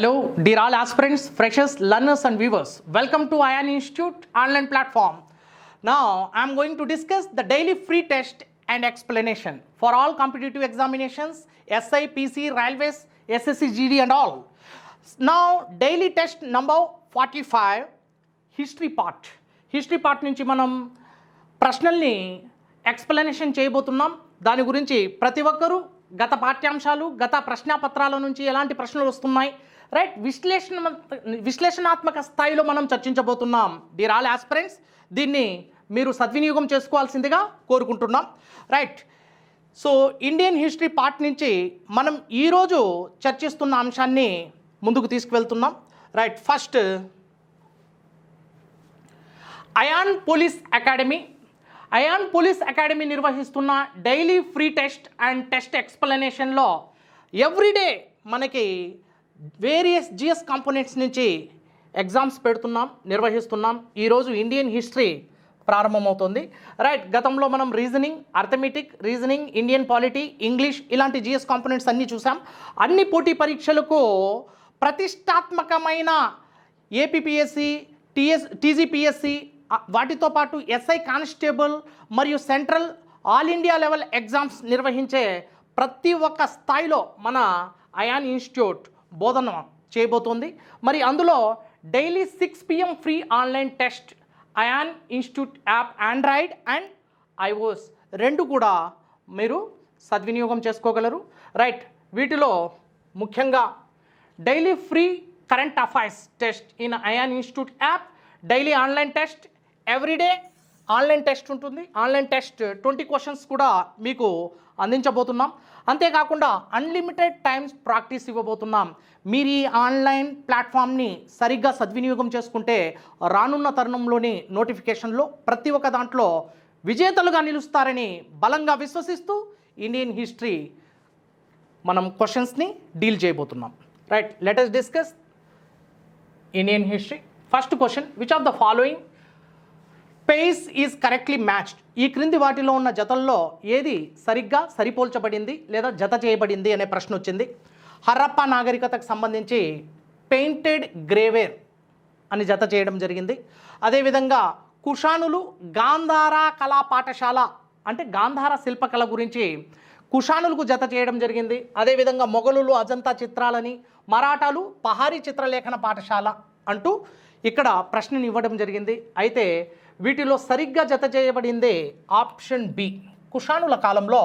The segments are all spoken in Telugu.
Hello, dear all aspirants, freshers, learners and viewers. Welcome to IAN Institute online platform. Now, I am going to discuss the daily free test and explanation for all competitive examinations, SI, PC, Railways, SSC, GD and all. Now, daily test number 45, history part. History part నుంచి మనం ప్రశ్నల్ని ఎక్స్ప్లెనేషన్ చేయబోతున్నాం. దాని గురించి ప్రతి ఒక్కరూ గత పాఠ్యాంశాలు గత ప్రశ్నాపత్రాల నుంచి ఎలాంటి ప్రశ్నలు వస్తున్నాయి రైట్ విశ్లేషణాత్మక స్థాయిలో మనం చర్చించబోతున్నాం. డియర్ ఆల్ ఆస్పిరెంట్స్, దీన్ని మీరు సద్వినియోగం చేసుకోవాల్సిందిగా కోరుకుంటున్నాం. Right, so Indian history part నుంచి మనం ఈరోజు చర్చిస్తున్న అంశాన్ని ముందుకు తీసుకువెళ్తున్నాం. Right, first Ayan police academy నిర్వహిస్తున్న daily free test and test ఎక్స్ప్లెనేషన్లో ఎవ్రీడే మనకి వేరియస్ జిఎస్ కాంపోనెంట్స్ నుంచి ఎగ్జామ్స్ నిర్వహిస్తున్నాం. ఈరోజు ఇండియన్ హిస్టరీ ప్రారంభమవుతుంది. రైట్, గతంలో మనం reasoning, arithmetic, Indian polity, English ఇలాంటి జిఎస్ కాంపోనెంట్స్ అన్నీ చూసాం. అన్ని పోటీ పరీక్షలకు ప్రతిష్టాత్మకమైన ఏపీపీఎస్సి, టీజీపీఎస్సి, వాటితో పాటు ఎస్ఐ కానిస్టేబుల్ మరియు central all India level exams నిర్వహించే ప్రతి ఒక్క స్థాయిలో మన అయాన్ ఇన్స్టిట్యూట్ బోధన చేయబోతోంది. మరి అందులో daily 6 PM free online test Ayan institute app android and iOS రెండు కూడా మీరు సద్వినియోగం చేసుకోగలరు. రైట్, వీటిలో ముఖ్యంగా daily free current affairs test in Ayan institute app, daily online test, everyday online test ఉంటుంది. ఆన్లైన్ టెస్ట్ 20 క్వశ్చన్స్ కూడా మీకు అందించబోతున్నాం. అంతేకాకుండా అన్లిమిటెడ్ టైమ్స్ ప్రాక్టీస్ ఇవ్వబోతున్నాం. మీరు ఈ ఆన్లైన్ ప్లాట్ఫామ్ని సరిగ్గా సద్వినియోగం చేసుకుంటే రానున్న తరుణంలోని నోటిఫికేషన్లో ప్రతి ఒక్క దాంట్లో విజేతలుగా నిలుస్తారని బలంగా విశ్వసిస్తూ ఇండియన్ హిస్టరీ మనం క్వశ్చన్స్ని డీల్ చేయబోతున్నాం. Right, let us discuss Indian history. First question, which of the following pairs is correctly matched? ఈ క్రింది వాటిలో ఉన్న జతల్లో ఏది సరిగ్గా సరిపోల్చబడింది లేదా జత చేయబడింది అనే ప్రశ్న వచ్చింది. హరప్పా నాగరికతకు సంబంధించి పెయింటెడ్ గ్రేవేర్ అని జత చేయడం జరిగింది. అదేవిధంగా కుషానులు గాంధార కళా పాఠశాల అంటే గాంధార శిల్పకళ గురించి కుషానులకు జత చేయడం జరిగింది. అదేవిధంగా మొఘలులు అజంతా చిత్రాలని, మరాఠాలు పహారీ చిత్రలేఖన పాఠశాల అంటూ ఇక్కడ ప్రశ్నని ఇవ్వడం జరిగింది. అయితే వీటిలో సరిగ్గా జత చేయబడింది ఆప్షన్ బి. కుషానుల కాలంలో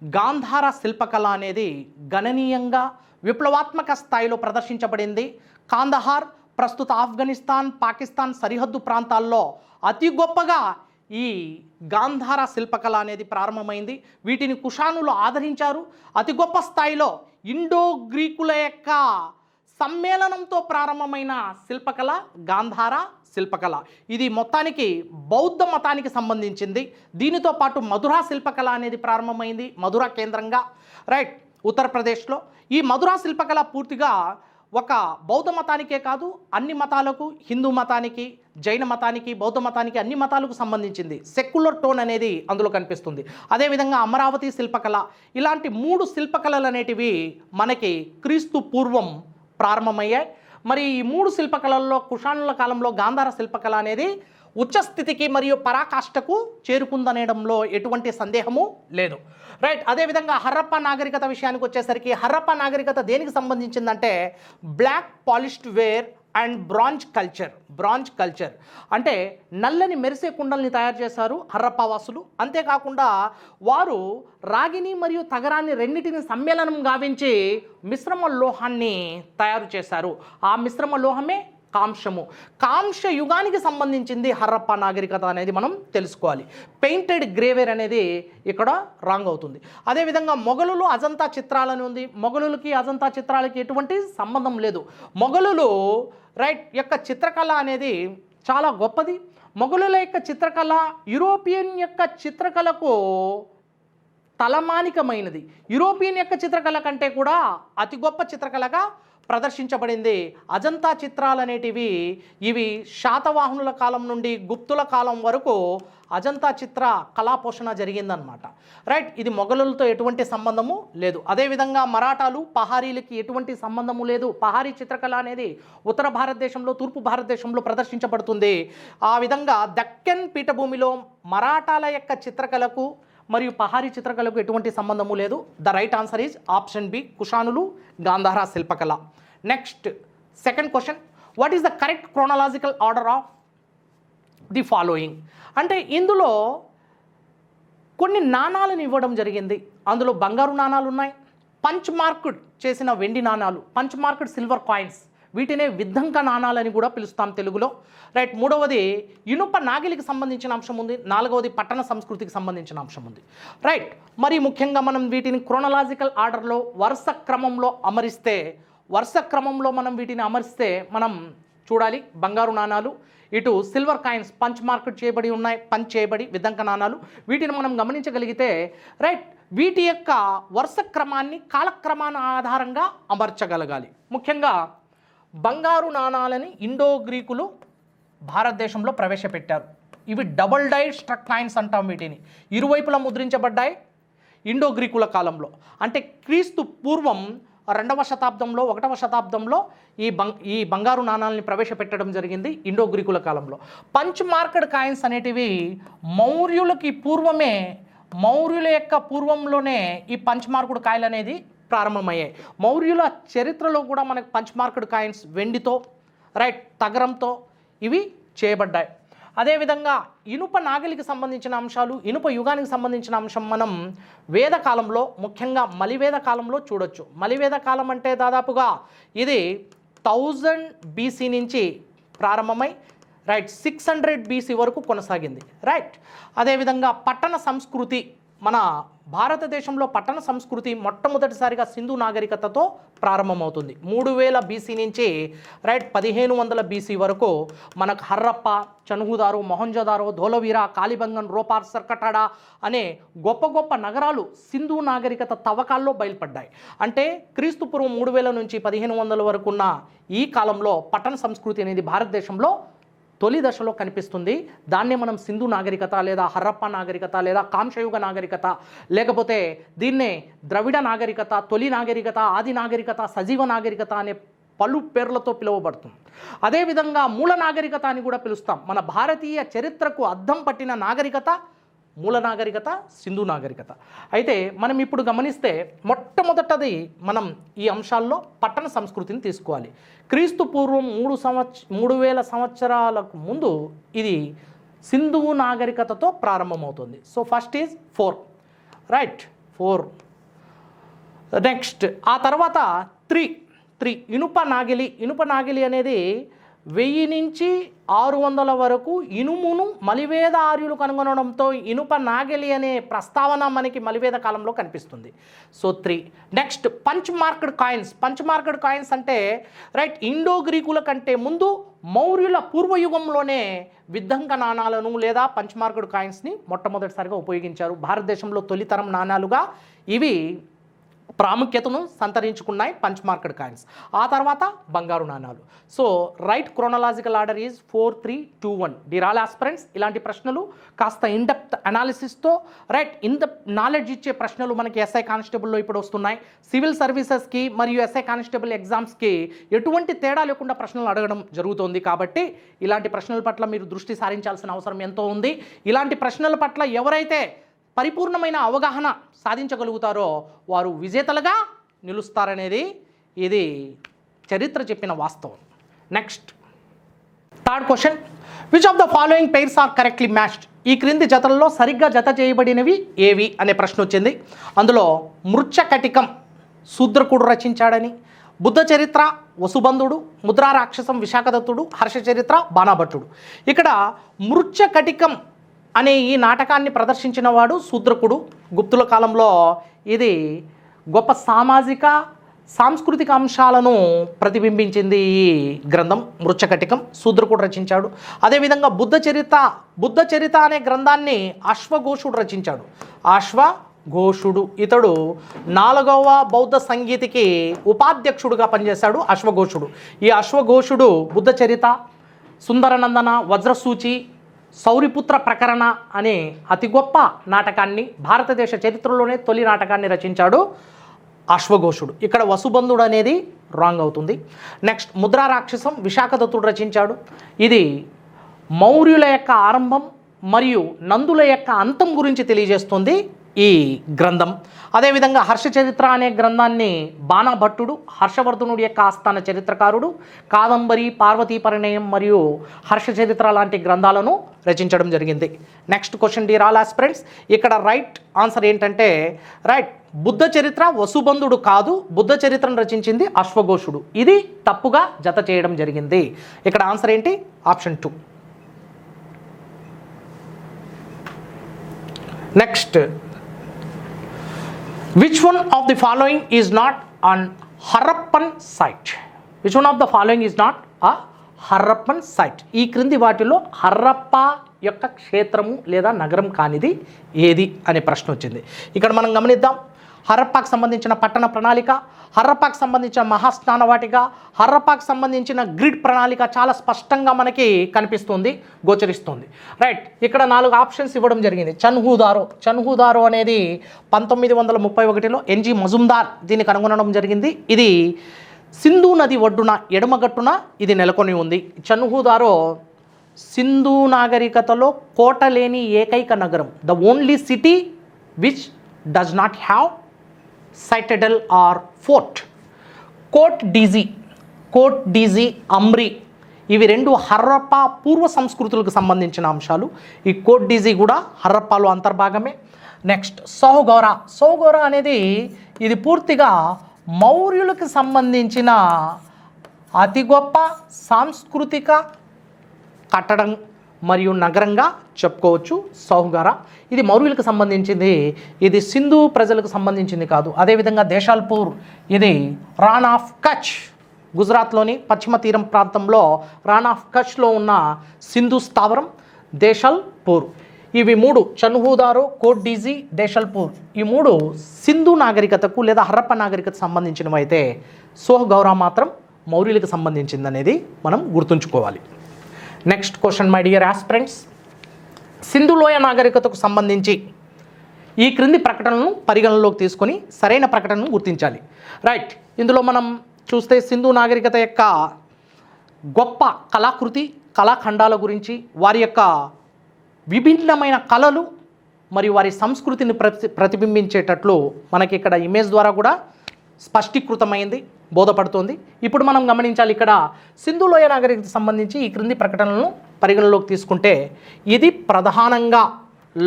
గాంధార శిల్పకళ అనేది గణనీయంగా విప్లవాత్మక స్థాయిలో ప్రదర్శించబడింది. కాందహార్, ప్రస్తుత ఆఫ్ఘనిస్తాన్, పాకిస్తాన్ సరిహద్దు ప్రాంతాల్లో అతి గొప్పగా ఈ గాంధార శిల్పకళ అనేది ప్రారంభమైంది. వీటిని కుషానులు ఆదరించారు. అతి గొప్ప స్థాయిలో ఇండో గ్రీకుల యొక్క సమ్మేళనంతో ప్రారంభమైన శిల్పకళ గాంధార శిల్పకళ. ఇది మొత్తానికి బౌద్ధ మతానికి సంబంధించింది. దీనితో పాటు మధురా శిల్పకళ అనేది ప్రారంభమైంది మధురా కేంద్రంగా, రైట్, ఉత్తరప్రదేశ్లో. ఈ మధురా శిల్పకళ పూర్తిగా ఒక బౌద్ధ మతానికే కాదు, అన్ని మతాలకు, హిందూ మతానికి, జైన మతానికి, బౌద్ధ మతానికి, అన్ని మతాలకు సంబంధించింది. సెక్యులర్ టోన్ అనేది అందులో కనిపిస్తుంది. అదేవిధంగా అమరావతి శిల్పకళ, ఇలాంటి 3 శిల్పకళలు అనేటివి మనకి క్రీస్తు పూర్వం ప్రారంభమయ్యాయి. మరి ఈ 3 శిల్పకళల్లో కుషానుల కాలంలో గాంధార శిల్పకళ అనేది ఉచ్చస్థితికి మరియు పరాకాష్ఠకు చేరుకుందనేయడంలో ఎటువంటి సందేహము లేదు. రైట్, అదేవిధంగా హరప్పా నాగరికత విషయానికి వచ్చేసరికి హరప్పా నాగరికత దేనికి సంబంధించిందంటే black polished ware and bronze culture అంటే నల్లని మెరిసే కుండల్ని తయారు చేశారు హరప్పా వాసులు. అంతేకాకుండా వారు రాగిని మరియు తగరాన్ని రెండింటిని సమ్మేళనం గావించి మిశ్రమ లోహాన్ని తయారు చేశారు. ఆ మిశ్రమ లోహమే కాంస్య యుగానికి సంబంధించింది హరప్పా నాగరికత అనేది మనం తెలుసుకోవాలి. పెయింటెడ్ గ్రేవేర్ అనేది ఇక్కడ రాంగ్ అవుతుంది. అదేవిధంగా మొఘలులు అజంతా చిత్రాలని ఉంది. మొఘలులకి అజంతా చిత్రాలకి ఎటువంటి సంబంధం లేదు. మొఘలులు రైట్ యొక్క చిత్రకళ అనేది చాలా గొప్పది. మొఘలుల యొక్క చిత్రకళ యూరోపియన్ యొక్క చిత్రకళకు తలమానికమైనది. యూరోపియన్ యొక్క చిత్రకళ కంటే కూడా అతి గొప్ప చిత్రకళగా ప్రదర్శించబడింది. అజంతా చిత్రాలు అనేటివి ఇవి శాతవాహనుల కాలం నుండి గుప్తుల కాలం వరకు అజంతా చిత్ర కళాపోషణ జరిగిందనమాట. రైట్, ఇది మొఘలులతో ఎటువంటి సంబంధము లేదు. అదేవిధంగా మరాఠాలు పహారీలకి ఎటువంటి సంబంధము లేదు. పహారీ చిత్రకళ అనేది ఉత్తర భారతదేశంలో, తూర్పు భారతదేశంలో ప్రదర్శించబడుతుంది. ఆ విధంగా దక్కన్ పీఠభూమిలో మరాఠాల యొక్క చిత్రకళకు మరియు పహారీ చిత్రకళకు ఎటువంటి సంబంధము లేదు. The right answer is option B, కుషానులు, గాంధార శిల్పకళ. Next second question, what is the correct chronological order of the following? అంటే ఇందులో కొన్ని నాణాలను ఇవ్వడం జరిగింది. అందులో బంగారు నాణాలు ఉన్నాయి, పంచ్ మార్క్డ్ చేసిన వెండి నాణాలు, పంచ్ మార్క్డ్ సిల్వర్ కాయిన్స్, వీటినే విద్దంక నాణాలని కూడా పిలుస్తాం తెలుగులో. రైట్, మూడవది ఇనుప నాగిలికి సంబంధించిన అంశం ఉంది. నాలుగవది పట్టణ సంస్కృతికి సంబంధించిన అంశం ఉంది. రైట్, మరి ముఖ్యంగా మనం వీటిని క్రోనలాజికల్ ఆర్డర్లో వరుస క్రమంలో మనం వీటిని అమరిస్తే మనం చూడాలి. బంగారు నాణాలు, ఇటు సిల్వర్ కాయిన్స్ పంచ్ మార్కెట్ చేయబడి ఉన్నాయి, పంచ్ చేయబడి విద్దంక నాణాలు, వీటిని మనం గమనించగలిగితే రైట్ వీటి యొక్క వరుస క్రమాన్ని కాలక్రమాన్ని ఆధారంగా అమర్చగలగాలి. ముఖ్యంగా బంగారు నాణాలని ఇండో గ్రీకులు భారతదేశంలో ప్రవేశపెట్టారు. ఇవి డబుల్ డైడ్ స్ట్రక్ కాయిన్స్ అంటాం. వీటిని ఇరువైపులా ముద్రించబడ్డాయి ఇండో గ్రీకుల కాలంలో. అంటే క్రీస్తు పూర్వం 2వ శతాబ్దంలో 1వ శతాబ్దంలో ఈ బంగారు నాణాలని ప్రవేశపెట్టడం జరిగింది ఇండో గ్రీకుల కాలంలో. పంచ్ మార్కెడ్ కాయిన్స్ అనేటివి మౌర్యుల యొక్క పూర్వంలోనే ఈ పంచ్ మార్కెడ్ కాయిల్ అనేది ప్రారంభమయ్యాయి. మౌర్యుల చరిత్రలో కూడా మనకు పంచ్ మార్కెడ్ కాయిన్స్ వెండితో రైట్ తగరంతో ఇవి చేయబడ్డాయి. అదేవిధంగా ఇనుప నాగలికి సంబంధించిన అంశాలు, ఇనుప యుగానికి సంబంధించిన అంశం మనం వేదకాలంలో, ముఖ్యంగా మలివేద కాలంలో చూడొచ్చు. మలివేద కాలం అంటే దాదాపుగా ఇది 1000 BC నుంచి ప్రారంభమై రైట్ 600 BC వరకు కొనసాగింది. రైట్, అదేవిధంగా పట్టణ సంస్కృతి, మన భారతదేశంలో పట్టణ సంస్కృతి మొట్టమొదటిసారిగా సింధు నాగరికతతో ప్రారంభమవుతుంది. 3000 BC నుంచి రైట్ 1500 BC వరకు మనకు హర్రప్ప, చనుగుదారు, మొహంజదారో, ధోలవీరా, కాలిబంగన్, రోపార్, సర్కటాడా అనే గొప్ప గొప్ప నగరాలు సింధు నాగరికత తవ్వకాల్లో బయలుపడ్డాయి. అంటే క్రీస్తుపూర్వం 3000 నుంచి 1500 వరకు ఉన్న ఈ కాలంలో పట్టణ సంస్కృతి అనేది భారతదేశంలో తొలి దశలో కనిపిస్తుంది. దాన్నే మనం సింధు నాగరికత లేదా హర్రప్ప నాగరికత లేదా కాంస్యయుగ నాగరికత, లేకపోతే దీన్నే ద్రవిడ నాగరికత, తొలి నాగరికత, ఆది నాగరికత, సజీవ నాగరికత అనే పలు పేర్లతో పిలువబడుతుంది. అదేవిధంగా మూల నాగరికత అని కూడా పిలుస్తాం. మన భారతీయ చరిత్రకు అద్దం పట్టిన నాగరికత మూల నాగరికత, సింధు నాగరికత. అయితే మనం ఇప్పుడు గమనిస్తే మొట్టమొదటిది మనం ఈ అంశాల్లో పట్టణ సంస్కృతిని తీసుకోవాలి. క్రీస్తు పూర్వం 3000 సంవత్సరాలకు ముందు ఇది సింధు నాగరికతతో ప్రారంభమవుతుంది. So first is 4 right 4. Next ఆ తర్వాత 3 ఇనుప నాగిలి అనేది 1000 నుంచి 600 వరకు ఇనుమును మలివేద ఆర్యులు కనుగొనడంతో ఇనుప నాగలి అనే ప్రస్తావన మనకి మలివేద కాలంలో కనిపిస్తుంది. So 3. Next punch marked coins అంటే రైట్ ఇండో గ్రీకుల కంటే ముందు మౌర్యుల పూర్వయుగంలోనే విద్దంక నాణాలను లేదా పంచ్ మార్కెడ్ కాయిన్స్ని మొట్టమొదటిసారిగా ఉపయోగించారు. భారతదేశంలో తొలితరం నాణాలుగా ఇవి ప్రాముఖ్యతను సంతరించుకున్నాయి పంచ్ మార్కెడ్ కాయిన్స్. ఆ తర్వాత బంగారు నాణాలు. So right chronological order is 4, 3, 2, 1. Dear all aspirants ఇలాంటి ప్రశ్నలు కాస్త ఇన్డెప్త్ అనాలిసిస్తో రైట్ నాలెడ్జ్ ఇచ్చే ప్రశ్నలు మనకి ఎస్ఐ కానిస్టేబుల్లో ఇప్పుడు వస్తున్నాయి. సివిల్ సర్వీసెస్కి మరియు ఎస్ఐ కానిస్టేబుల్ ఎగ్జామ్స్కి ఎటువంటి తేడా లేకుండా ప్రశ్నలు అడగడం జరుగుతుంది. కాబట్టి ఇలాంటి ప్రశ్నల పట్ల మీరు దృష్టి సారించాల్సిన అవసరం ఎంతో ఉంది. ఇలాంటి ప్రశ్నల పట్ల ఎవరైతే పరిపూర్ణమైన అవగాహన సాధించగలుగుతారో వారు విజేతలుగా నిలుస్తారనేది ఇది చరిత్ర చెప్పిన వాస్తవం. Next third question, which of the following pairs are correctly matched? ఈ క్రింది జతలలో సరిగ్గా జత చేయబడినవి ఏవి అనే ప్రశ్న వచ్చింది. అందులో మృచ్ఛకటికం శూద్రకుడు రచించాడని, బుద్ధ చరిత్ర వసుబంధుడు, ముద్రా రాక్షసం విశాఖదత్తుడు, హర్ష చరిత్ర బాణభట్టుడు. ఇక్కడ మృచ్ఛకటికం అనే ఈ నాటకాన్ని ప్రదర్శించిన వాడు శూద్రకుడు. గుప్తుల కాలంలో ఇది గొప్ప సాంస్కృతిక అంశాలను ప్రతిబింబించింది. ఈ గ్రంథం మృచ్ఛకటికం శూద్రకుడు రచించాడు. అదేవిధంగా బుద్ధ చరిత అనే గ్రంథాన్ని అశ్వఘోషుడు రచించాడు. అశ్వఘోషుడు ఇతడు 4వ బౌద్ధ సంగీతికి ఉపాధ్యక్షుడుగా పనిచేశాడు అశ్వఘోషుడు. ఈ అశ్వఘోషుడు బుద్ధ చరిత, సుందరనందన, వజ్రసూచి సౌరిపుత్ర ప్రకరణ అనే అతి గొప్ప నాటకాన్ని, భారతదేశ చరిత్రలోనే తొలి నాటకాన్ని రచించాడు అశ్వఘోషుడు. ఇక్కడ వసుబంధుడు అనేది రాంగ్ అవుతుంది. నెక్స్ట్ ముద్రా రాక్షసం విశాఖదత్తుడు రచించాడు. ఇది మౌర్యుల యొక్క ఆరంభం మరియు నందుల యొక్క అంతం గురించి తెలియజేస్తుంది ఈ గ్రంథం. అదేవిధంగా హర్షచరిత్ర అనే గ్రంథాన్ని బాణభట్టుడు, హర్షవర్ధనుడి యొక్క ఆస్థాన చరిత్రకారుడు, కాదంబరి, పార్వతీ పరిణయం మరియు హర్షచరిత్ర లాంటి గ్రంథాలను రచించడం జరిగింది. Next question dear all aspirants, ఇక్కడ రైట్ ఆన్సర్ ఏంటంటే బుద్ధ చరిత్ర వసుబంధుడు కాదు, బుద్ధ చరిత్రను రచించింది అశ్వఘోషుడు. ఇది తప్పుగా జత చేయడం జరిగింది. ఇక్కడ ఆన్సర్ ఏంటి? Option 2. Next, which one of the following is not an Harappan site? Which one of the following is not a Harappan site? ఈ క్రింది వాటిలో హరప్ప యొక్క క్షేత్రము లేదా నగరం కానిది ఏది అనే ప్రశ్న వచ్చింది. ఇక్కడ మనం గమనిద్దాం. హరప్పాకు సంబంధించిన పట్టణ ప్రణాళిక, హరప్పాకు సంబంధించిన మహాస్నాన వాటిక, హరప్పాకు సంబంధించిన గ్రిడ్ ప్రణాళిక చాలా స్పష్టంగా మనకి కనిపిస్తుంది, గోచరిస్తుంది. రైట్, ఇక్కడ 4 ఆప్షన్స్ ఇవ్వడం జరిగింది. చన్హుదారో అనేది 1931లో ఎన్జి మజుందార్ దీన్ని కనుగొనడం జరిగింది. ఇది సింధు నది ఒడ్డున ఎడమగట్టున ఇది నెలకొని ఉంది. చన్హుదారో సింధు నాగరికతలో కోట లేని ఏకైక నగరం, the only city which does not have citadel or fort. Kot Diji, Amri ఇవి 2 హర్రప్ప పూర్వ సంస్కృతులకు సంబంధించిన అంశాలు. ఈ కోట్ డీజీ కూడా హర్రప్పాలో అంతర్భాగమే. నెక్స్ట్, సౌగౌరా అనేది ఇది పూర్తిగా మౌర్యులకు సంబంధించిన అతి గొప్ప సాంస్కృతిక కట్టడం మరియు నగరంగా చెప్పుకోవచ్చు. సౌగౌరా ఇది మౌర్యులకు సంబంధించింది, ఇది సింధు ప్రజలకు సంబంధించింది కాదు. అదేవిధంగా దేశాల్పూర్ ఇది రాన్ ఆఫ్ కచ్, గుజరాత్లోని పశ్చిమ తీరం ప్రాంతంలో రాన్ ఆఫ్ కచ్లో ఉన్న సింధు స్థావరం దేశాల్పూర్. ఇవి 3 చన్హుదారో, కోట్ డీజీ, దేశాల్పూర్ ఈ 3 సింధు నాగరికతకు లేదా హరప్ప నాగరికతకు సంబంధించినవి అయితే సౌగౌరా మాత్రం మౌర్యులకు సంబంధించింది అనేది మనం గుర్తుంచుకోవాలి. Next question my dear aspirants, సింధులోయ నాగరికతకు సంబంధించి ఈ క్రింది ప్రకటనలను పరిగణనలోకి తీసుకొని సరైన ప్రకటనను గుర్తించాలి. రైట్, ఇందులో మనం చూస్తే సింధు నాగరికత యొక్క గొప్ప కళాకృతి, కళాఖండాల గురించి, వారి యొక్క విభిన్నమైన కళలు మరియు వారి సంస్కృతిని ప్రతిబింబించేటట్లు మనకి ఇక్కడ ఇమేజ్ ద్వారా కూడా స్పష్టీకృతమైంది, బోధపడుతోంది. ఇప్పుడు మనం గమనించాలి, ఇక్కడ సింధులోయ నాగరికతకు సంబంధించి ఈ క్రింది ప్రకటనలను పరిగణలోకి తీసుకుంటే ఇది ప్రధానంగా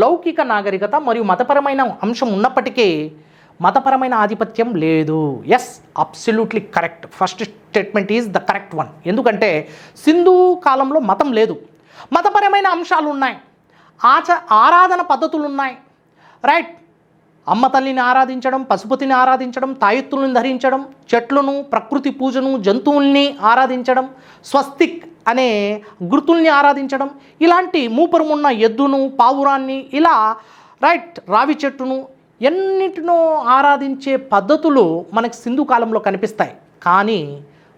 లౌకిక నాగరికత మరియు మతపరమైన అంశం ఉన్నప్పటికీ మతపరమైన ఆధిపత్యం లేదు. Yes, absolutely correct. First statement is the correct one. ఎందుకంటే సింధు కాలంలో మతం లేదు, మతపరమైన అంశాలు ఉన్నాయి, ఆరాధన పద్ధతులు ఉన్నాయి. రైట్, అమ్మ తల్లిని ఆరాధించడం, పశుపతిని ఆరాధించడం, తాయెత్తులను ధరించడం, చెట్లను, ప్రకృతి పూజను, జంతువుల్ని ఆరాధించడం, స్వస్తిక్ అనే గుర్తుల్ని ఆరాధించడం, ఇలాంటి మూపరమున్న ఎద్దును, పావురాన్ని, ఇలా రైట్ రావి చెట్టును ఎన్నిటినో ఆరాధించే పద్ధతులు మనకి సింధు కాలంలో కనిపిస్తాయి. కానీ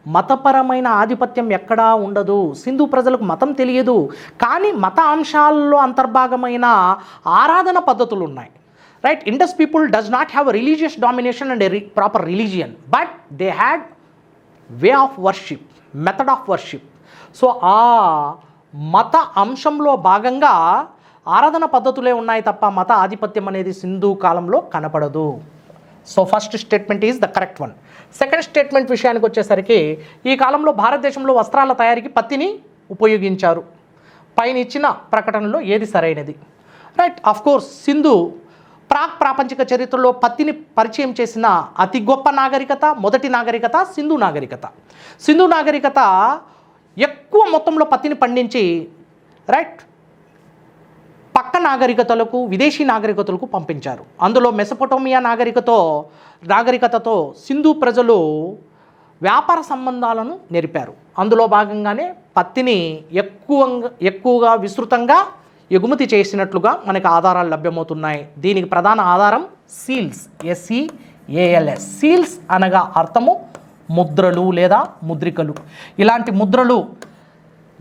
మతపరమైన ఆధిపత్యం ఎక్కడా ఉండదు. సింధు ప్రజలకు మతం తెలియదు, కానీ మత అంశాల్లో అంతర్భాగమైన ఆరాధన పద్ధతులు ఉన్నాయి. Right, Indus people does not have a religious domination and a proper religion, but they had way of worship, method of worship. So ఆ మత అంశంలో భాగంగా ఆరాధన పద్ధతులే ఉన్నాయి తప్ప మత ఆధిపత్యం అనేది సింధు కాలంలో కనపడదు. So first statement is the correct one. Second statement విషయానికి వచ్చేసరికి ఈ కాలంలో భారతదేశంలో వస్త్రాల తయారీకి పత్తిని ఉపయోగించారు. పైన ఇచ్చిన ప్రకటనలో ఏది సరైనది? రైట్, ఆఫ్ కోర్స్ సింధు ప్రాపంచిక చరిత్రలో పత్తిని పరిచయం చేసిన అతి గొప్ప నాగరికత, మొదటి నాగరికత సింధు నాగరికత. సింధు నాగరికత ఎక్కువ మొత్తంలో పత్తిని పండించి రైట్ పక్క నాగరికతలకు, విదేశీ నాగరికతలకు పంపించారు. అందులో మెసొపొటేమియా నాగరికతతో సింధు ప్రజలు వ్యాపార సంబంధాలను నెరిపారు. అందులో భాగంగానే పత్తిని ఎక్కువగా విస్తృతంగా ఎగుమతి చేసినట్లుగా మనకు ఆధారాలు లభ్యమవుతున్నాయి. దీనికి ప్రధాన ఆధారం సీల్స్, SEALS. సీల్స్ అనగా అర్థము ముద్రలు లేదా ముద్రికలు. ఇలాంటి ముద్రలు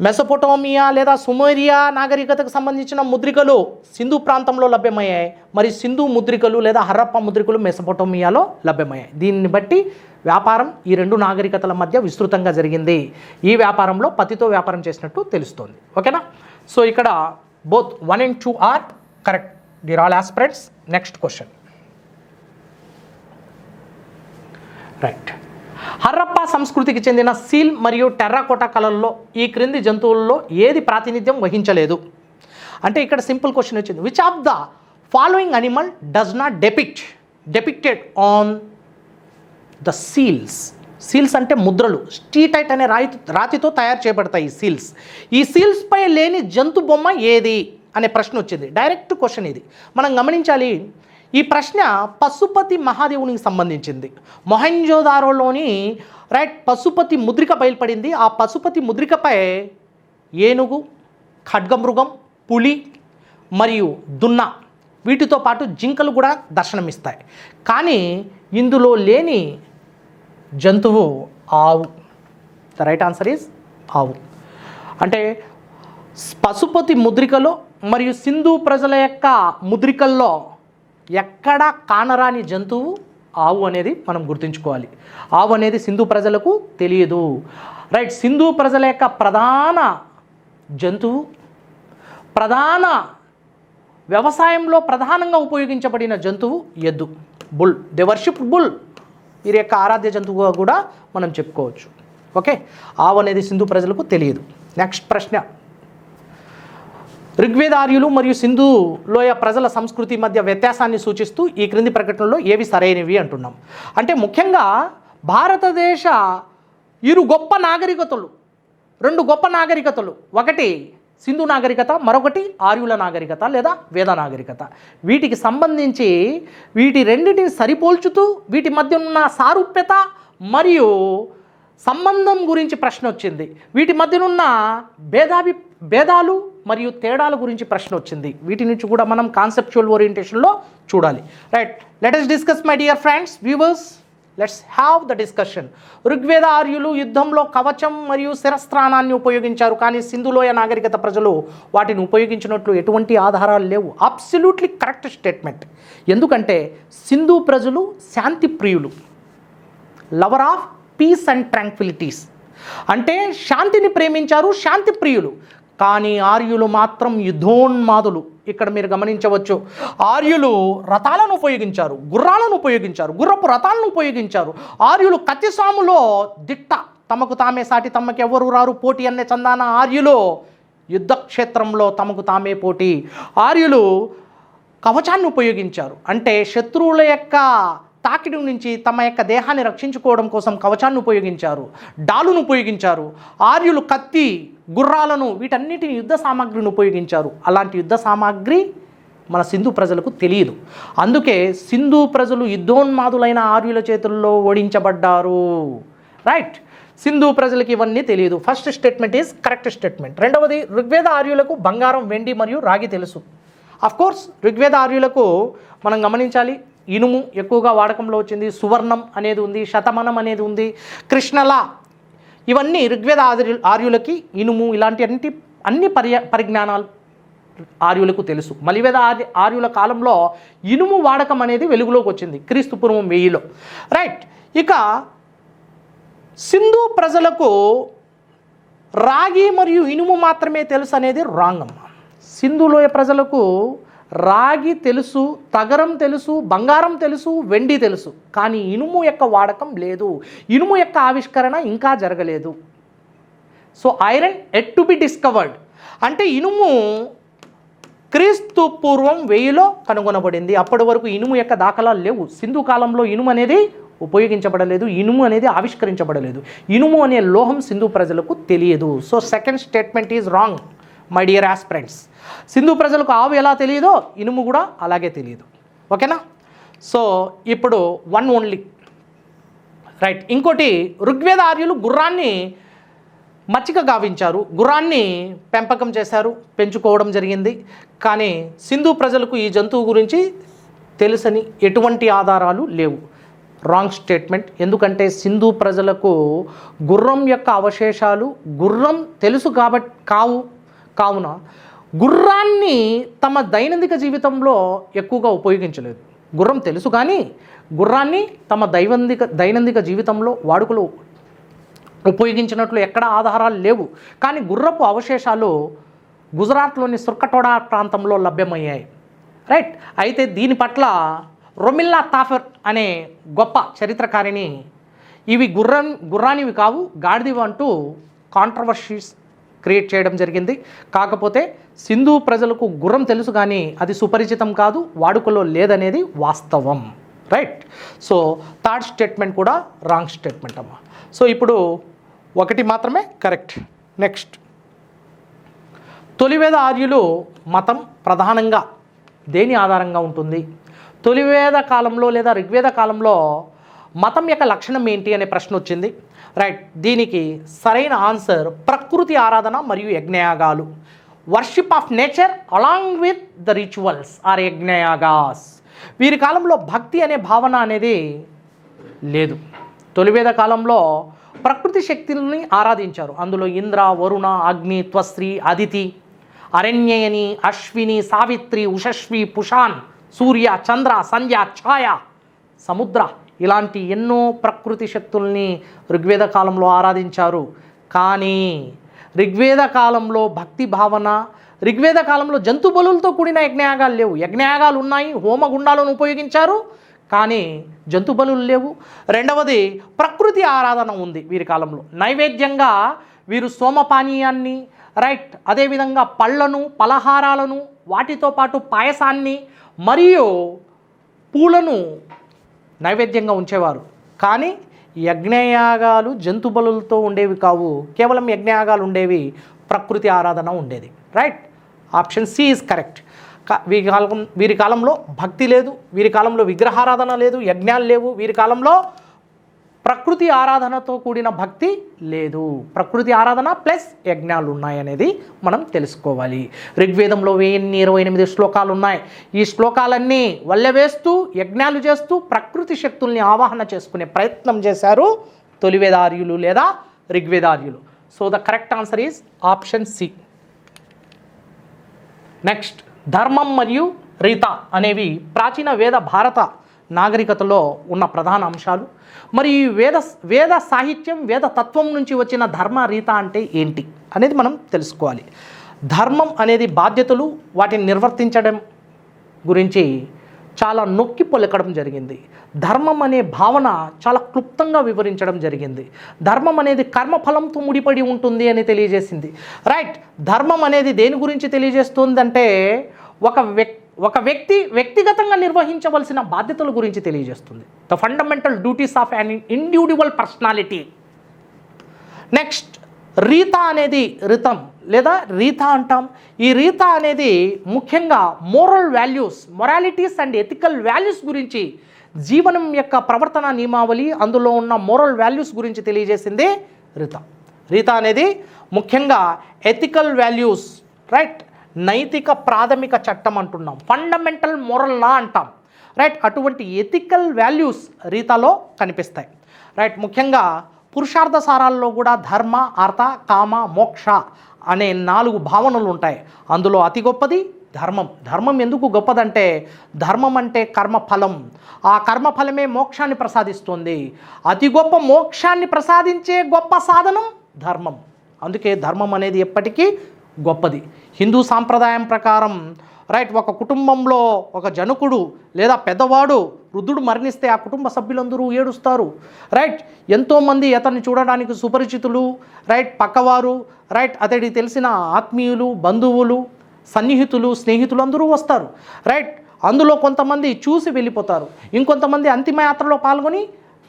మెసొపొటోమియా లేదా సుమేరియా నాగరికతకు సంబంధించిన ముద్రికలు సింధు ప్రాంతంలో లభ్యమయ్యాయి. మరి సింధు ముద్రికలు లేదా హరప్ప ముద్రికలు మెసొపొటోమియాలో లభ్యమయ్యాయి. దీన్ని బట్టి వ్యాపారం ఈ రెండు నాగరికతల మధ్య విస్తృతంగా జరిగింది. ఈ వ్యాపారంలో పత్తితో వ్యాపారం చేసినట్టు తెలుస్తోంది. ఓకేనా? సో ఇక్కడ both 1 and 2 are correct. Dear all aspirants, next question. Right. Harappa సంస్కృతికి చెందిన సీల్ మరియు టెర్రాకోటా కళల్లో ఈ క్రింది జంతువుల్లో ఏది ప్రాతినిధ్యం వహించలేదు? అంటే ఇక్కడ సింపుల్ క్వశ్చన్ వచ్చింది. Which of the following animal does not depicted on the seals? Seals అంటే ముద్రలు. స్టీటైట్ అనే రాతితో తయారు చేయబడతాయి సీల్స్. ఈ సీల్స్పై లేని జంతు బొమ్మ ఏది అనే ప్రశ్న వచ్చింది. డైరెక్ట్ క్వశ్చన్ ఇది. మనం గమనించాలి, ఈ ప్రశ్న పశుపతి మహాదేవునికి సంబంధించింది. మొహంజోదారోలోని పశుపతి ముద్రిక బయలుపడింది. ఆ పశుపతి ముద్రికపై ఏనుగు, ఖడ్గమృగం, పులి మరియు దున్న వీటితో పాటు జింకలు కూడా దర్శనమిస్తాయి. కానీ ఇందులో లేని జంతువు ఆవు. ద రైట్ ఆన్సర్ ఈజ్ ఆవు. అంటే పశుపతి ముద్రికలో మరియు సింధు ప్రజల యొక్క ముద్రికల్లో ఎక్కడా కానరాని జంతువు ఆవు అనేది మనం గుర్తుంచుకోవాలి. ఆవు అనేది సింధు ప్రజలకు తెలియదు. రైట్. సింధు ప్రజల యొక్క ప్రధాన జంతువు, ప్రధాన వ్యవసాయంలో ప్రధానంగా ఉపయోగించబడిన జంతువు ఎద్దు, బుల్. They worship bull. వీరి యొక్క ఆరాధ్య జంతువుగా కూడా మనం చెప్పుకోవచ్చు. ఓకే. ఆవు అనేది సింధు ప్రజలకు తెలియదు. నెక్స్ట్ ప్రశ్న. ఋగ్వేదార్యులు మరియు సింధు లోయ ప్రజల సంస్కృతి మధ్య వ్యత్యాసాన్ని సూచిస్తూ ఈ క్రింది ప్రకటనలో ఏవి సరైనవి అంటున్నాం. అంటే ముఖ్యంగా భారతదేశ రెండు గొప్ప నాగరికతలు, ఒకటి సింధు నాగరికత, మరొకటి ఆర్యుల నాగరికత లేదా వేద నాగరికత. వీటికి సంబంధించి వీటి రెండింటిని సరిపోల్చుతూ వీటి మధ్య ఉన్న సారూప్యత మరియు సంబంధం గురించి ప్రశ్న వచ్చింది. వీటి మధ్యనున్న భేదాలు మరియు తేడాల గురించి ప్రశ్న వచ్చింది. వీటి నుంచి కూడా మనం కాన్సెప్చువల్ ఓరియంటేషన్లో చూడాలి. Right. Let us discuss my dear friends, viewers. Let's have the discussion. Rigveda ఆర్యులు యుద్ధంలో కవచం మరియు శిరస్త్రాణాన్ని ఉపయోగించారు, కానీ సింధులోయ నాగరికత ప్రజలు వాటిని ఉపయోగించినట్లు ఎటువంటి ఆధారాలు లేవు. Absolutely correct statement. ఎందుకంటే సింధు ప్రజలు శాంతి ప్రియులు, లవర్ ఆఫ్ పీస్ అండ్ ట్రాంక్విలిటీస్. అంటే శాంతిని ప్రేమించారు, శాంతి ప్రియులు. కానీ ఆర్యులు మాత్రం యుద్ధోన్మాదులు. ఇక్కడ మీరు గమనించవచ్చు, ఆర్యులు రథాలను ఉపయోగించారు, గుర్రాలను ఉపయోగించారు, గుర్రపు రథాలను ఉపయోగించారు. ఆర్యులు కత్తిసాములో దిట్ట, తమకు తామే సాటి తమకు ఎవరు రారు పోటీ అనే చందాన ఆర్యులు యుద్ధక్షేత్రంలో తమకు తామే పోటీ. ఆర్యులు కవచాన్ని ఉపయోగించారు, అంటే శత్రువుల యొక్క తాకిడి నుంచి తమ యొక్క దేహాన్ని రక్షించుకోవడం కోసం కవచాన్ని ఉపయోగించారు, డాలును ఉపయోగించారు. ఆర్యులు కత్తి, గుర్రాలను, వీటన్నిటిని యుద్ధ సామాగ్రిని ఉపయోగించారు. అలాంటి యుద్ధ సామాగ్రి మన సింధు ప్రజలకు తెలియదు. అందుకే సింధు ప్రజలు యుద్ధోన్మాదులైన ఆర్యుల చేతుల్లో ఓడించబడ్డారు. రైట్. సింధు ప్రజలకు ఇవన్నీ తెలియదు. First statement is correct statement. రెండవది, ఋగ్వేద ఆర్యులకు బంగారం, వెండి మరియు రాగి తెలుసు. అఫ్కోర్స్ ఋగ్వేద ఆర్యులకు మనం గమనించాలి, ఇనుము ఎక్కువగా వాడకంలో వచ్చింది, సువర్ణం అనేది ఉంది, శతమనం అనేది ఉంది, కృష్ణల, ఇవన్నీ ఋగ్వేద ఆర్యులకి ఇనుము ఇలాంటి అన్ని పరిజ్ఞానాలు ఆర్యులకు తెలుసు. మలివేద ఆర్యుల కాలంలో ఇనుము వాడకం అనేది వెలుగులోకి వచ్చింది క్రీస్తు పూర్వం 1000లో. రైట్. ఇక సింధు ప్రజలకు రాగి మరియు ఇనుము మాత్రమే తెలుసు అనేది రాంగ్ అమ్మ. సింధులోయ ప్రజలకు రాగి తెలుసు, తగరం తెలుసు, బంగారం తెలుసు, వెండి తెలుసు, కానీ ఇనుము యొక్క వాడకం లేదు. ఇనుము యొక్క ఆవిష్కరణ ఇంకా జరగలేదు. So iron at to be discovered. అంటే ఇనుము క్రీస్తు పూర్వం 1000లో కనుగొనబడింది. అప్పటి వరకు ఇనుము యొక్క దాఖలాలు లేవు. సింధు కాలంలో ఇనుము అనేది ఉపయోగించబడలేదు, ఇనుము అనేది ఆవిష్కరించబడలేదు. ఇనుము అనే లోహం సింధు ప్రజలకు తెలియదు. So second statement is wrong my dear aspirants. Sindhu ప్రజలకు ఆవు ఎలా తెలియదో ఇనుము కూడా అలాగే తెలియదు. ఓకేనా? సో ఇప్పుడు 1 ఓన్లీ. రైట్. ఇంకోటి, ఋగ్వేద ఆర్యులు గుర్రాన్ని మచ్చిక గావించారు, గుర్రాన్ని పెంపకం చేశారు, పెంచుకోవడం జరిగింది. కానీ సింధు ప్రజలకు ఈ జంతువు గురించి తెలుసని ఎటువంటి ఆధారాలు లేవు. Wrong statement. ఎందుకంటే సింధు ప్రజలకు గుర్రం యొక్క అవశేషాలు గుర్రం తెలుసు కావున గుర్రాన్ని తమ దైనందిక జీవితంలో ఎక్కువగా ఉపయోగించలేదు. గుర్రం తెలుసు కానీ గుర్రాన్ని తమ దైనందిక జీవితంలో వాడుకలు ఉపయోగించినట్లు ఎక్కడ ఆధారాలు లేవు. కానీ గుర్రపు అవశేషాలు గుజరాత్లోని సుర్కటోడా ప్రాంతంలో లభ్యమయ్యాయి. రైట్. అయితే దీని పట్ల రొమిల్లా తాఫర్ అనే గొప్ప చరిత్రకారిణి ఇవి గుర్రానివి కావు, గాడిదివి అంటూ కాంట్రవర్సీస్ క్రియేట్ చేయడం జరిగింది. కాకపోతే సింధు ప్రజలకు గుర్రం తెలుసు కానీ అది సుపరిచితం కాదు, వాడుకలో లేదనేది వాస్తవం. రైట్. సో థర్డ్ స్టేట్మెంట్ కూడా రాంగ్ స్టేట్మెంట్ అమ్మా. సో ఇప్పుడు ఒకటి మాత్రమే కరెక్ట్. నెక్స్ట్, తొలివేద ఆర్యులు మతం ప్రధానంగా దేని ఆధారంగా ఉంటుంది? తొలివేద కాలంలో లేదా ఋగ్వేద కాలంలో మతం యొక్క లక్షణం ఏంటి అనే ప్రశ్న వచ్చింది. రైట్. దీనికి సరైన ఆన్సర్ ప్రకృతి ఆరాధన మరియు యజ్ఞయాగాలు. Worship of nature along with the rituals are యజ్ఞయాగాస్. వీరి కాలంలో భక్తి అనే భావన అనేది లేదు. తొలివేద కాలంలో ప్రకృతి శక్తుల్ని ఆరాధించారు. అందులో ఇంద్ర, వరుణ, అగ్ని, త్వస్త్రి, అదితి, అరణ్యయని, అశ్విని, సావిత్రి, ఉషశ్వి, పుషాన్, సూర్య, చంద్ర, సంధ్య, ఛాయ, సముద్ర ఇలాంటి ఎన్నో ప్రకృతి శక్తుల్ని ఋగ్వేద కాలంలో ఆరాధించారు. కానీ ఋగ్వేద కాలంలో భక్తి భావన, ఋగ్వేద కాలంలో జంతు బలులతో కూడిన యజ్ఞయాగాలు లేవు. యజ్ఞయాగాలు ఉన్నాయి, హోమగుండాలను ఉపయోగించారు, కానీ జంతు బలులు లేవు. రెండవది ప్రకృతి ఆరాధన ఉంది వీరి కాలంలో. నైవేద్యంగా వీరు సోమపానీయాన్ని, రైట్, అదేవిధంగా పళ్ళను, పలహారాలను, వాటితో పాటు పాయసాన్ని మరియు పూలను నైవేద్యంగా ఉంచేవారు. కానీ యజ్ఞయాగాలు జంతు బలులతో ఉండేవి కావు, కేవలం యజ్ఞయాగాలు ఉండేవి, ప్రకృతి ఆరాధన ఉండేది. Right. Option C is correct. వీరి కాలంలో భక్తి లేదు, వీరి కాలంలో విగ్రహారాధన లేదు, యజ్ఞాలు లేవు. వీరి కాలంలో ప్రకృతి ఆరాధనతో కూడిన భక్తి లేదు, ప్రకృతి ఆరాధన ప్లస్ యజ్ఞాలు ఉన్నాయనేది మనం తెలుసుకోవాలి. ఋగ్వేదంలో 1028 శ్లోకాలు ఉన్నాయి. ఈ శ్లోకాలన్నీ వల్లెవేస్తూ యజ్ఞాలు చేస్తూ ప్రకృతి శక్తుల్ని ఆవాహన చేసుకునే ప్రయత్నం చేశారు తొలివేదార్యులు లేదా ఋగ్వేదార్యులు. So the correct answer is option C. Next, ధర్మం మరియు రీత అనేవి ప్రాచీన వేద భారత నాగరికతలో ఉన్న ప్రధాన అంశాలు. మరి ఈ వేద సాహిత్యం, వేద తత్వం నుంచి వచ్చిన ధర్మ రీత అంటే ఏంటి అనేది మనం తెలుసుకోవాలి. ధర్మం అనేది బాధ్యతలు, వాటిని నిర్వర్తించడం గురించి చాలా నొక్కి పలకడం జరిగింది. ధర్మం అనే భావన చాలా క్లుప్తంగా వివరించడం జరిగింది. ధర్మం అనేది కర్మఫలంతో ముడిపడి ఉంటుంది అని తెలియజేసింది. రైట్. ధర్మం అనేది దేని గురించి తెలియజేస్తుందంటే ఒక వ్యక్తి వ్యక్తిగతంగా నిర్వహించవలసిన బాధ్యతల గురించి తెలియజేస్తుంది. The fundamental duties of an individual personality. Next, రీత అనేది రితం లేదా రీత అంటాం. ఈ రీత అనేది ముఖ్యంగా moral values, moralities and ethical values గురించి, జీవనం యొక్క ప్రవర్తన నియమావళి, అందులో ఉన్న మోరల్ వాల్యూస్ గురించి తెలియజేసింది రీత. రీత అనేది ముఖ్యంగా ఎథికల్ వాల్యూస్, రైట్, నైతిక ప్రాథమిక చట్టం అంటున్నాం, ఫండమెంటల్ మోరల్ లా అంటాం. రైట్. అటువంటి ఎథికల్ వాల్యూస్ రీతలో కనిపిస్తాయి. రైట్. ముఖ్యంగా పురుషార్థ సారాల్లో కూడా ధర్మ, అర్థ, కామ, మోక్ష అనే 4 భావనలు ఉంటాయి. అందులో అతి గొప్పది ధర్మం. ధర్మం ఎందుకు గొప్పదంటే ధర్మం అంటే కర్మఫలం, ఆ కర్మఫలమే మోక్షాన్ని ప్రసాదిస్తుంది. అతి గొప్ప మోక్షాన్ని ప్రసాదించే గొప్ప సాధనం ధర్మం. అందుకే ధర్మం అనేది ఎప్పటికీ గొప్పది. హిందూ సాంప్రదాయం ప్రకారం, రైట్, ఒక కుటుంబంలో ఒక జనకుడు లేదా పెద్దవాడు వృద్ధుడు మరణిస్తే ఆ కుటుంబ సభ్యులందరూ ఏడుస్తారు. రైట్. ఎంతోమంది అతన్ని చూడడానికి సుపరిచితులు, రైట్, పక్కవారు, రైట్, అతడికి తెలిసిన ఆత్మీయులు, బంధువులు, సన్నిహితులు, స్నేహితులు అందరూ వస్తారు. రైట్. అందులో కొంతమంది చూసి వెళ్ళిపోతారు, ఇంకొంతమంది అంతిమయాత్రలో పాల్గొని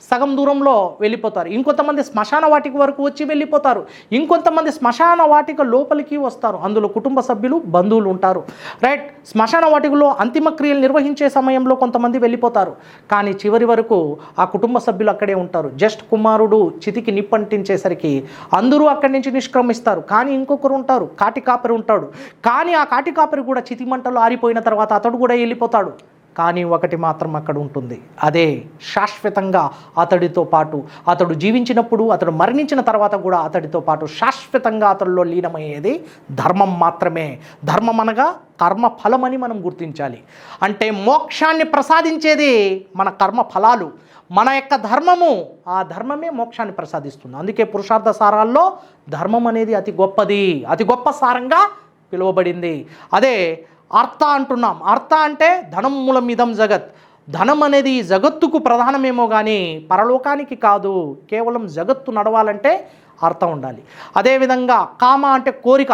సగం దూరంలో వెళ్ళిపోతారు, ఇంకొంతమంది శ్మశాన వాటిక వరకు వచ్చి వెళ్ళిపోతారు, ఇంకొంతమంది శ్మశాన వాటిక లోపలికి వస్తారు. అందులో కుటుంబ సభ్యులు, బంధువులు ఉంటారు. రైట్. శ్మశాన వాటికలో అంతిమ క్రియలు నిర్వహించే సమయంలో కొంతమంది వెళ్ళిపోతారు, కానీ చివరి వరకు ఆ కుటుంబ సభ్యులు అక్కడే ఉంటారు. జస్ట్ కుమారుడు చితికి నిప్పంటించేసరికి అందరూ అక్కడి నుంచి నిష్క్రమిస్తారు, కానీ ఇంకొకరు ఉంటారు, కాటి కాపరి ఉంటాడు. కానీ ఆ కాటి కాపరి కూడా చితి మంటలు ఆరిపోయిన తర్వాత అతడు కూడా వెళ్ళిపోతాడు. కానీ ఒకటి మాత్రం అక్కడ ఉంటుంది, అదే శాశ్వతంగా అతడితో పాటు, అతడు జీవించినప్పుడు, అతడు మరణించిన తర్వాత కూడా అతడితో పాటు శాశ్వతంగా అతడిలో లీనమయ్యేది ధర్మం మాత్రమే. ధర్మం అనగా కర్మ ఫలమని మనం గుర్తించాలి. అంటే మోక్షాన్ని ప్రసాదించేది మన కర్మ ఫలాలు, మన యొక్క ధర్మము. ఆ ధర్మమే మోక్షాన్ని ప్రసాదిస్తుంది. అందుకే పురుషార్థ సారాల్లో ధర్మం అనేది అతి గొప్పది, అతి గొప్ప సారంగా పిలువబడింది. అదే అర్థ అంటున్నాం. అర్థ అంటే ధనం మూలం ఇదం జగత్. ధనం అనేది ఈ జగత్తుకు ప్రధానమేమో కానీ పరలోకానికి కాదు. కేవలం జగత్తు నడవాలంటే అర్థం ఉండాలి. అదేవిధంగా కామ అంటే కోరిక.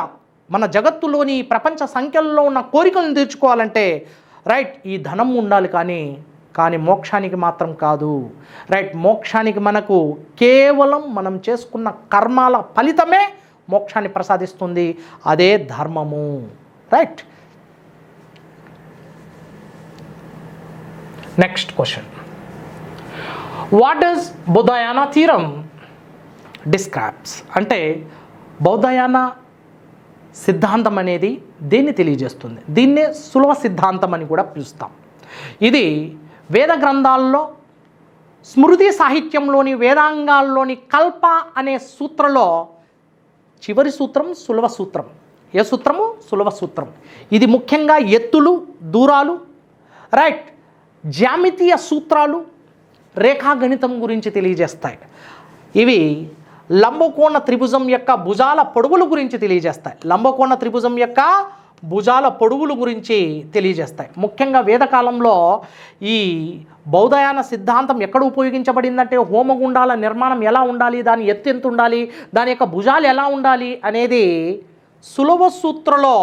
మన జగత్తులోని ప్రపంచ సంఖ్యల్లో ఉన్న కోరికలను తీర్చుకోవాలంటే రైట్ ఈ ధనం ఉండాలి, కానీ మోక్షానికి మాత్రం కాదు. రైట్, మోక్షానికి మనకు కేవలం మనం చేసుకున్న కర్మాల ఫలితమే మోక్షాన్ని ప్రసాదిస్తుంది, అదే ధర్మము. Right, next question. What does Baudhayana theorem describes? అంటే బౌధాయన సిద్ధాంతం అనేది దేన్ని తెలియజేస్తుంది? దీన్నే సులభ సిద్ధాంతం అని కూడా పిలుస్తాం. ఇది వేద గ్రంథాల్లో, స్మృతి సాహిత్యంలోని, వేదాంగాల్లోని కల్ప అనే సూత్రంలో చివరి సూత్రం సులభ సూత్రం. ఏ సూత్రము? సులభ సూత్రం. ఇది ముఖ్యంగా ఎత్తులు, దూరాలు, రైట్, జ్యామితీయ సూత్రాలు, రేఖాగణితం గురించి తెలియజేస్తాయి. ఇవి లంబకోణ త్రిభుజం యొక్క భుజాల పొడవుల గురించి తెలియజేస్తాయి. లంబకోణ త్రిభుజం యొక్క భుజాల పొడవుల గురించి తెలియజేస్తాయి. ముఖ్యంగా వేదకాలంలో ఈ బౌధాయన సిద్ధాంతం ఎక్కడ ఉపయోగించబడిందంటే హోమగుండాల నిర్మాణం ఎలా ఉండాలి, దాని ఎత్తు ఎంత ఉండాలి, దాని యొక్క భుజాలు ఎలా ఉండాలి అనేది సులభ సూత్రలో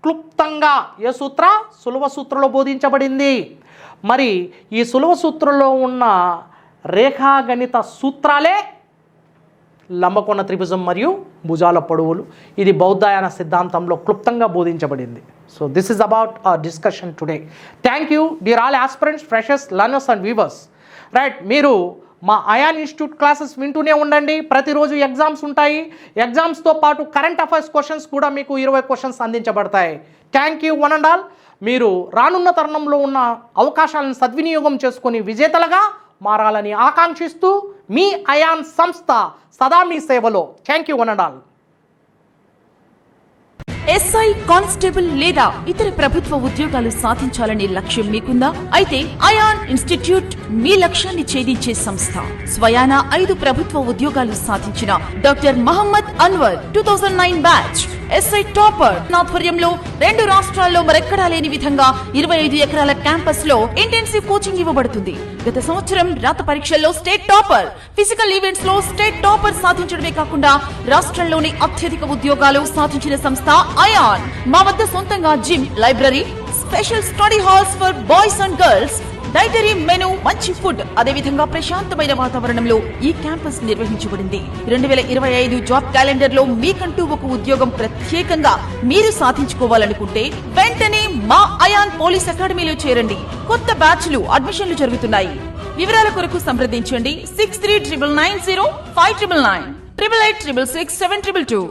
క్లుప్తంగా, ఏ సూత్ర? సులభ సూత్రలో బోధించబడింది. మరి ఈ సులభ సూత్రంలో ఉన్న రేఖాగణిత సూత్రాలే లంబకోణ త్రిభుజం మరియు భుజాల పొడవులు. ఇది బౌధాయన సిద్ధాంతంలో క్లుప్తంగా బోధించబడింది. So this is about our discussion today. Thank you dear all aspirants, freshers, learners and viewers. Right, మీరు మా అయాన్ ఇన్స్టిట్యూట్ క్లాసెస్ వింటూనే ఉండండి. ప్రతిరోజు ఎగ్జామ్స్ ఉంటాయి. ఎగ్జామ్స్తో పాటు కరెంట్ అఫైర్స్ క్వశ్చన్స్ కూడా మీకు 20 క్వశ్చన్స్ అందించబడతాయి. Thank you one and all. మీరు రానున్న తరుణంలో ఉన్న అవకాశాలను సద్వినియోగం చేసుకొని విజేతలుగా మారాలని ఆకాంక్షిస్తూ మీ అయాన్ సంస్థ సదా మీ సేవలో. Thank you one and all. SI, constable లేదా ఇతర ప్రభుత్వ ఉద్యోగాలు సాధించాలనే లక్ష్యం మీకుందా? అయితే అయాన్ ఇన్స్టిట్యూట్ మీ లక్ష్యాన్ని ఛేదించే సంస్థ. స్వయాన 5 ప్రభుత్వ ఉద్యోగాలు సాధించిన doctor Mohammad Anwar 2009 batch SI topper ఆధ్వర్యంలో 2 రాష్ట్రాల్లో మరెక్కడా లేని విధంగా 25 ఎకరాల క్యాంపస్ లో ఇంటెన్సివ్ కోచింగ్ ఇవ్వబడుతుంది. గత సంవత్సరం రాత పరీక్షల్లో స్టేట్ టాపర్, ఫిజికల్ ఈవెంట్స్ లో స్టేట్ టాపర్ సాధించడమే కాకుండా రాష్ట్రంలోని అత్యధిక ఉద్యోగాలు సాధించిన సంస్థ అయాన్. మా వద్ద సొంతంగా gym, library, special study halls for boys and girls, dietary menu, మంచి ఫుడ్, అదేవిధంగా ప్రశాంతమైన వాతావరణంలో ఈ క్యాంపస్ నిర్వహించబడింది. 2025 జాబ్ క్యాలెండర్ లో మీకంటూ ఒక ఉద్యోగం ప్రత్యేకంగా మీరు సాధించుకోవాలనుకుంటే వెంటనే మా అయాన్ పోలీస్ అకాడమీలో చేరండి. కొత్త బ్యాచ్లు, అడ్మిషన్లు జరుగుతున్నాయి. వివరాల కొరకు సంప్రదించండి 6399905999 88666722.